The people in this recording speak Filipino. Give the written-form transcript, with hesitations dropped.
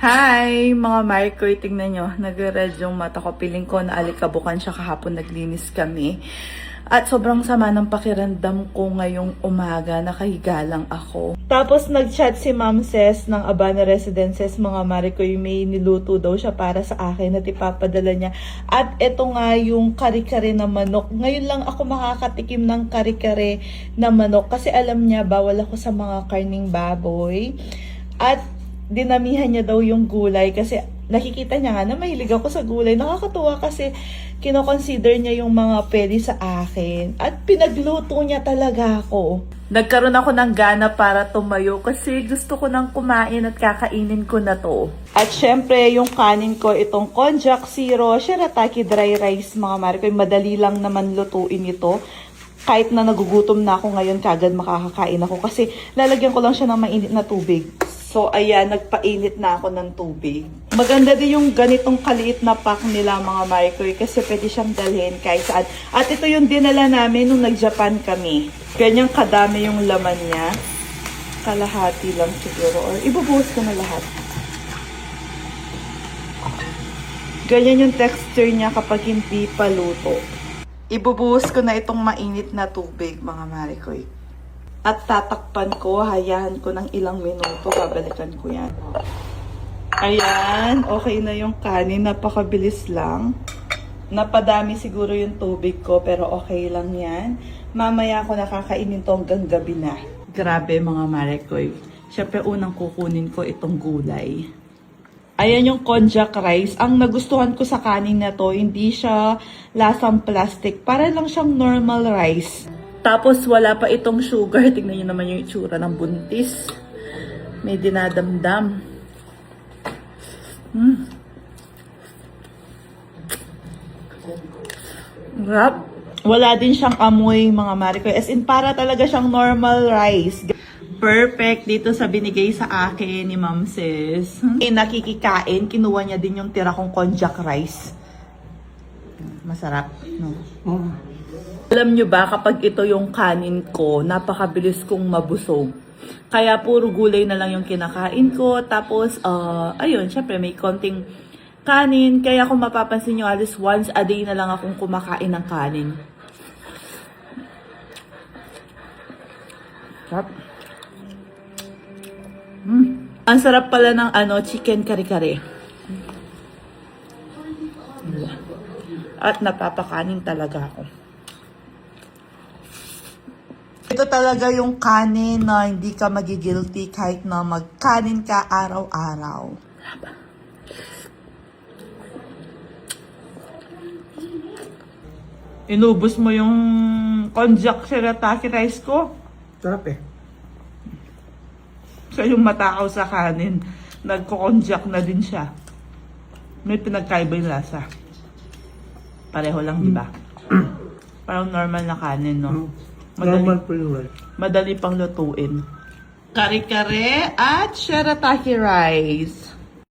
Hi! Mga Marikoy, tingnan nyo. Nag-red yung mata ko. Piling ko na alikabukan siya kahapon. Naglinis kami. At sobrang sama ng pakiramdam ko ngayong umaga. Nakahiga lang ako. Tapos nag-chat si Ma'am Ces ng Abana Residences, mga Marikoy. May niluto daw siya para sa akin at ipapadala niya. At ito nga yung kare-kare na manok. Ngayon lang ako makakatikim ng kare-kare na manok. Kasi alam niya, bawal ako sa mga karning baboy. At dinamihan niya daw yung gulay kasi nakikita niya nga na mahilig ako sa gulay. Nakakatuwa kasi kinoconsider niya yung mga pwede sa akin. At pinagluto niya talaga ako. Nagkaroon ako ng gana para tumayo kasi gusto ko nang kumain at kakainin ko na to. At syempre yung kanin ko itong konjac zero, shirataki dry rice mga Marikoy. Madali lang naman lutuin ito. Kahit na nagugutom na ako ngayon, kagad makakakain ako kasi lalagyan ko lang siya ng mainit na tubig. So, ayan, nagpainit na ako ng tubig. Maganda din yung ganitong kaliit na pack nila mga Marikoy kasi pwede siyang dalhin kahit saan. At ito yung dinala namin nung nag-Japan kami. Ganyang kadami yung laman niya. Kalahati lang siguro. Or ibubuhos ko na lahat. Ganyan yung texture niya kapag hindi pa luto. Ibubuhos ko na itong mainit na tubig mga Marikoy. At tatakpan ko, hayahan ko ng ilang minuto, babalikan ko yan. Ayan, okay na yung kanin, napakabilis lang. Napadami siguro yung tubig ko, pero okay lang yan. Mamaya ako nakakainin to hanggang gabi na. Grabe mga Marikoy. Siyempre unang kukunin ko itong gulay. Ayan yung konjac rice. Ang nagustuhan ko sa kanin na to, hindi siya lasang plastic. Para lang siyang normal rice. Tapos wala pa itong sugar. Tignan nyo naman yung itsura ng buntis. May dinadamdam. Grab. Wala din siyang amoy mga Marikoy. As in para talaga siyang normal rice. Perfect dito sa binigay sa akin ni Ma'am Ces. Nakikikain, kinuha niya din yung tira kong konjac rice. Masarap, no? Alam nyo ba, kapag ito yung kanin ko, napakabilis kong mabusog. Kaya puro gulay na lang yung kinakain ko. Tapos, ayun, syempre may konting kanin. Kaya kung mapapansin nyo, alis once a day na lang akong kumakain ng kanin. Sarap. Ang sarap pala ng chicken kare-kare. At napapakanin talaga ako. Ito talaga yung kanin na hindi ka magigilty kahit na magkanin ka araw-araw. Inubos mo yung konjac shirataki rice ko. Sarap eh. So yung matakaw sa kanin, nagko-konjac na din siya. May pinagkaiba yung lasa. Pareho lang, di ba? Parang normal na kanin, no? Normal po yung rice. Madali pang lutuin. Kare-kare at shirataki rice.